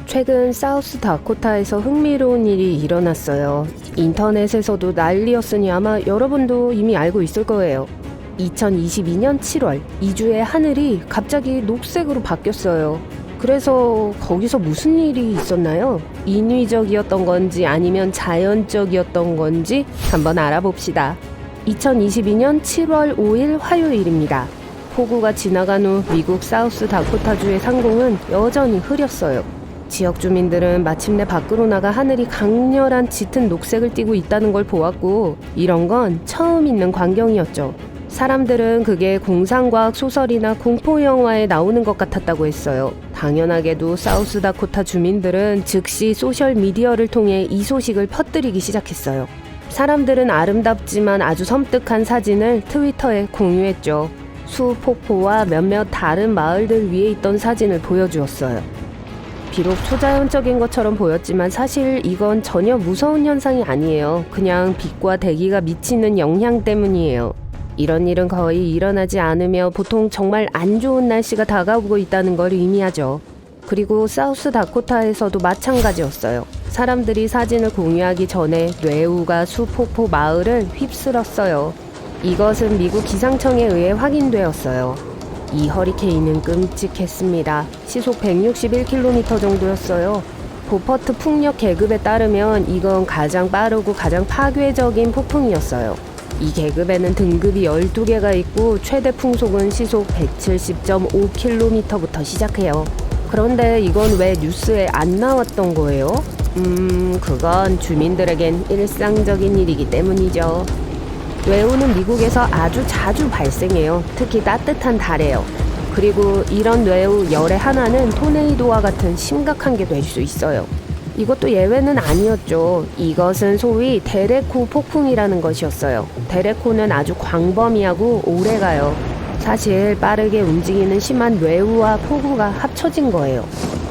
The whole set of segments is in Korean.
최근 사우스다코타에서 흥미로운 일이 일어났어요. 인터넷에서도 난리였으니 아마 여러분도 이미 알고 있을 거예요. 2022년 7월, 이주의 하늘이 갑자기 녹색으로 바뀌었어요. 그래서 거기서 무슨 일이 있었나요? 인위적이었던 건지 아니면 자연적이었던 건지 한번 알아봅시다. 2022년 7월 5일 화요일입니다. 폭우가 지나간 후 미국 사우스다코타주의 상공은 여전히 흐렸어요. 지역 주민들은 마침내 밖으로 나가 하늘이 강렬한 짙은 녹색을 띠고 있다는 걸 보았고, 이런 건 처음 있는 광경이었죠. 사람들은 그게 공상과학 소설이나 공포영화에 나오는 것 같았다고 했어요. 당연하게도 사우스다코타 주민들은 즉시 소셜미디어를 통해 이 소식을 퍼뜨리기 시작했어요. 사람들은 아름답지만 아주 섬뜩한 사진을 트위터에 공유했죠. 수폭포와 몇몇 다른 마을들 위에 있던 사진을 보여주었어요. 비록 초자연적인 것처럼 보였지만 사실 이건 전혀 무서운 현상이 아니에요. 그냥 빛과 대기가 미치는 영향 때문이에요. 이런 일은 거의 일어나지 않으며 보통 정말 안 좋은 날씨가 다가오고 있다는 걸 의미하죠. 그리고 사우스다코타에서도 마찬가지였어요. 사람들이 사진을 공유하기 전에 뇌우가 수폭포 마을을 휩쓸었어요. 이것은 미국 기상청에 의해 확인되었어요. 이 허리케인은 끔찍했습니다. 시속 161km 정도였어요. 보퍼트 풍력 계급에 따르면 이건 가장 빠르고 가장 파괴적인 폭풍이었어요. 이 계급에는 등급이 12개가 있고 최대 풍속은 시속 170.5km부터 시작해요. 그런데 이건 왜 뉴스에 안 나왔던 거예요? 그건 주민들에겐 일상적인 일이기 때문이죠. 뇌우는 미국에서 아주 자주 발생해요. 특히 따뜻한 달에요. 그리고 이런 뇌우 열의 하나는 토네이도와 같은 심각한 게 될 수 있어요. 이것도 예외는 아니었죠. 이것은 소위 데레코 폭풍이라는 것이었어요. 데레코는 아주 광범위하고 오래가요. 사실 빠르게 움직이는 심한 뇌우와 폭우가 합쳐진 거예요.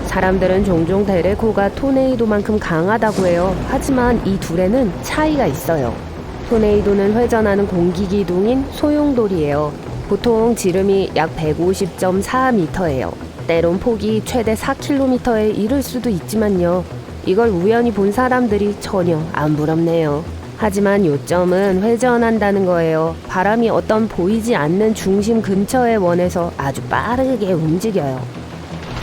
사람들은 종종 데레코가 토네이도만큼 강하다고 해요. 하지만 이 둘에는 차이가 있어요. 토네이도는 회전하는 공기기둥인 소용돌이에요. 보통 지름이 약 150.4m예요. 때론 폭이 최대 4km에 이를 수도 있지만요. 이걸 우연히 본 사람들이 전혀 안 부럽네요. 하지만 요점은 회전한다는 거예요. 바람이 어떤 보이지 않는 중심 근처의 원에서 아주 빠르게 움직여요.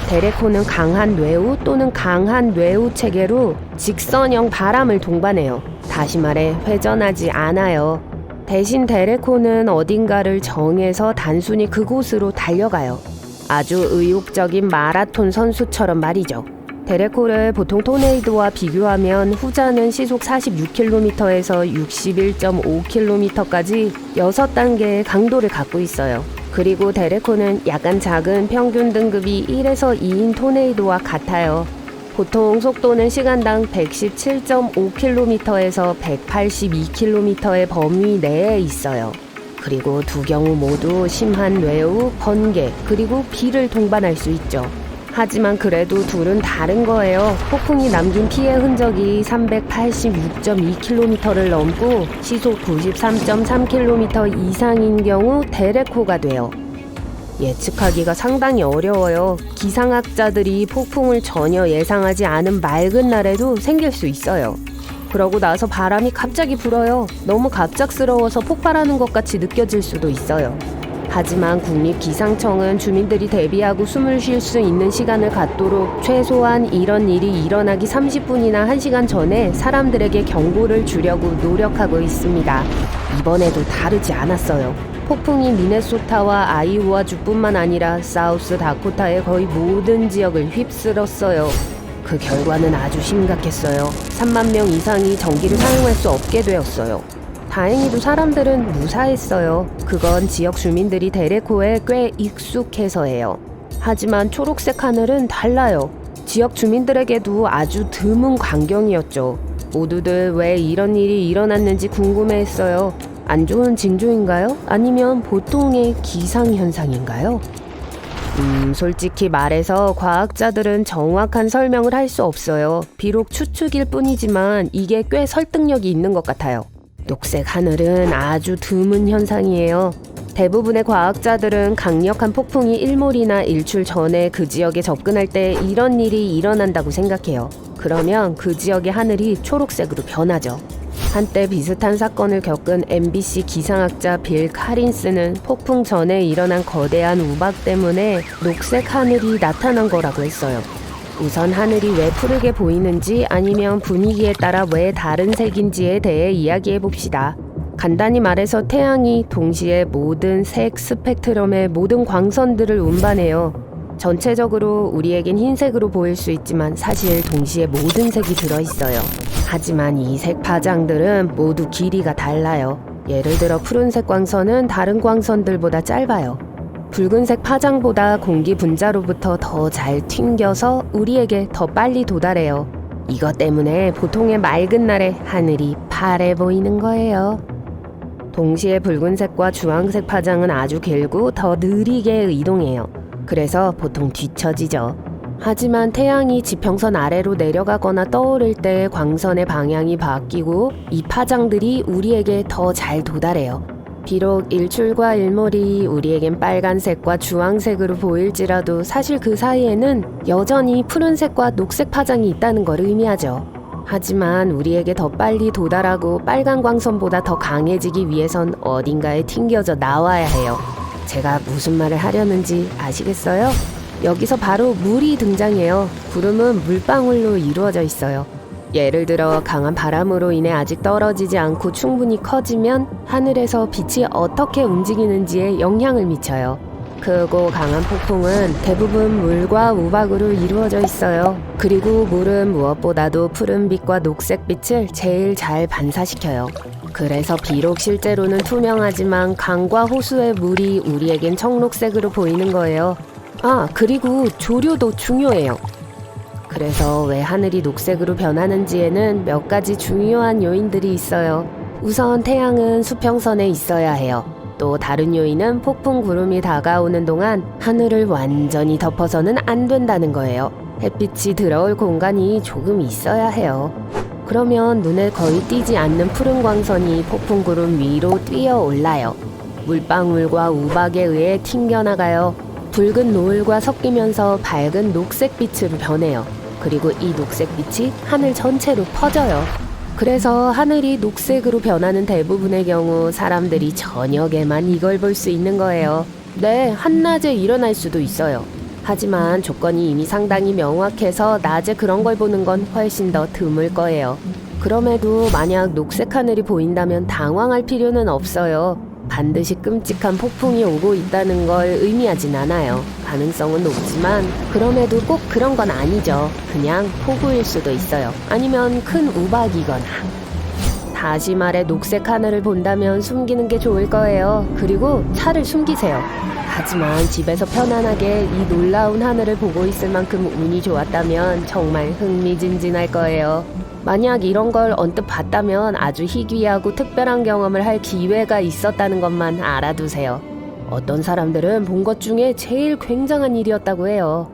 데레코는 강한 뇌우 또는 강한 뇌우 체계로 직선형 바람을 동반해요. 다시 말해 회전하지 않아요. 대신 데레코는 어딘가를 정해서 단순히 그곳으로 달려가요. 아주 의욕적인 마라톤 선수처럼 말이죠. 데레코를 보통 토네이도와 비교하면 후자는 시속 46km에서 61.5km까지 6단계의 강도를 갖고 있어요. 그리고 데레코는 약간 작은 평균 등급이 1에서 2인 토네이도와 같아요. 보통 속도는 시간당 117.5km에서 182km의 범위 내에 있어요. 그리고 두 경우 모두 심한 뇌우, 번개, 그리고 비를 동반할 수 있죠. 하지만 그래도 둘은 다른 거예요. 폭풍이 남긴 피해 흔적이 386.2km를 넘고 시속 93.3km 이상인 경우 데레코가 돼요. 예측하기가 상당히 어려워요. 기상학자들이 폭풍을 전혀 예상하지 않은 맑은 날에도 생길 수 있어요. 그러고 나서 바람이 갑자기 불어요. 너무 갑작스러워서 폭발하는 것 같이 느껴질 수도 있어요. 하지만 국립기상청은 주민들이 대비하고 숨을 쉴 수 있는 시간을 갖도록 최소한 이런 일이 일어나기 30분이나 1시간 전에 사람들에게 경고를 주려고 노력하고 있습니다. 이번에도 다르지 않았어요. 폭풍이 미네소타와 아이오와주뿐만 아니라 사우스다코타의 거의 모든 지역을 휩쓸었어요. 그 결과는 아주 심각했어요. 3만 명 이상이 전기를 사용할 수 없게 되었어요. 다행히도 사람들은 무사했어요. 그건 지역 주민들이 데레코에 꽤 익숙해서예요. 하지만 초록색 하늘은 달라요. 지역 주민들에게도 아주 드문 광경이었죠. 모두들 왜 이런 일이 일어났는지 궁금해했어요. 안 좋은 징조인가요? 아니면 보통의 기상현상인가요? 솔직히 말해서 과학자들은 정확한 설명을 할 수 없어요. 비록 추측일 뿐이지만 이게 꽤 설득력이 있는 것 같아요. 녹색 하늘은 아주 드문 현상이에요. 대부분의 과학자들은 강력한 폭풍이 일몰이나 일출 전에 그 지역에 접근할 때 이런 일이 일어난다고 생각해요. 그러면 그 지역의 하늘이 초록색으로 변하죠. 한때 비슷한 사건을 겪은 MBC 기상학자 빌 카린스는 폭풍 전에 일어난 거대한 우박 때문에 녹색 하늘이 나타난 거라고 했어요. 우선 하늘이 왜 푸르게 보이는지 아니면 분위기에 따라 왜 다른 색인지에 대해 이야기해 봅시다. 간단히 말해서 태양이 동시에 모든 색 스펙트럼의 모든 광선들을 운반해요. 전체적으로 우리에겐 흰색으로 보일 수 있지만 사실 동시에 모든 색이 들어있어요. 하지만 이 색 파장들은 모두 길이가 달라요. 예를 들어 푸른색 광선은 다른 광선들보다 짧아요. 붉은색 파장보다 공기 분자로부터 더 잘 튕겨서 우리에게 더 빨리 도달해요. 이것 때문에 보통의 맑은 날에 하늘이 파래 보이는 거예요. 동시에 붉은색과 주황색 파장은 아주 길고 더 느리게 이동해요. 그래서 보통 뒤처지죠. 하지만 태양이 지평선 아래로 내려가거나 떠오를 때 광선의 방향이 바뀌고 이 파장들이 우리에게 더 잘 도달해요. 비록 일출과 일몰이 우리에겐 빨간색과 주황색으로 보일지라도 사실 그 사이에는 여전히 푸른색과 녹색 파장이 있다는 걸 의미하죠. 하지만 우리에게 더 빨리 도달하고 빨간 광선보다 더 강해지기 위해선 어딘가에 튕겨져 나와야 해요. 제가 무슨 말을 하려는지 아시겠어요? 여기서 바로 물이 등장해요. 구름은 물방울로 이루어져 있어요. 예를 들어 강한 바람으로 인해 아직 떨어지지 않고 충분히 커지면 하늘에서 빛이 어떻게 움직이는지에 영향을 미쳐요. 크고 강한 폭풍은 대부분 물과 우박으로 이루어져 있어요. 그리고 물은 무엇보다도 푸른빛과 녹색빛을 제일 잘 반사시켜요. 그래서 비록 실제로는 투명하지만 강과 호수의 물이 우리에겐 청록색으로 보이는 거예요. 그리고 조류도 중요해요. 그래서 왜 하늘이 녹색으로 변하는지에는 몇 가지 중요한 요인들이 있어요. 우선 태양은 수평선에 있어야 해요. 또 다른 요인은 폭풍 구름이 다가오는 동안 하늘을 완전히 덮어서는 안 된다는 거예요. 햇빛이 들어올 공간이 조금 있어야 해요. 그러면 눈에 거의 띄지 않는 푸른 광선이 폭풍 구름 위로 뛰어 올라요. 물방울과 우박에 의해 튕겨나가요. 붉은 노을과 섞이면서 밝은 녹색빛으로 변해요. 그리고 이 녹색빛이 하늘 전체로 퍼져요. 그래서 하늘이 녹색으로 변하는 대부분의 경우 사람들이 저녁에만 이걸 볼 수 있는 거예요. 네, 한낮에 일어날 수도 있어요. 하지만 조건이 이미 상당히 명확해서 낮에 그런 걸 보는 건 훨씬 더 드물 거예요. 그럼에도 만약 녹색 하늘이 보인다면 당황할 필요는 없어요. 반드시 끔찍한 폭풍이 오고 있다는 걸 의미하진 않아요. 가능성은 높지만 그럼에도 꼭 그런 건 아니죠. 그냥 폭우일 수도 있어요. 아니면 큰 우박이거나. 다시 말해 녹색 하늘을 본다면 숨기는 게 좋을 거예요. 그리고 차를 숨기세요. 하지만 집에서 편안하게 이 놀라운 하늘을 보고 있을 만큼 운이 좋았다면 정말 흥미진진할 거예요. 만약 이런 걸 언뜻 봤다면 아주 희귀하고 특별한 경험을 할 기회가 있었다는 것만 알아두세요. 어떤 사람들은 본 것 중에 제일 굉장한 일이었다고 해요.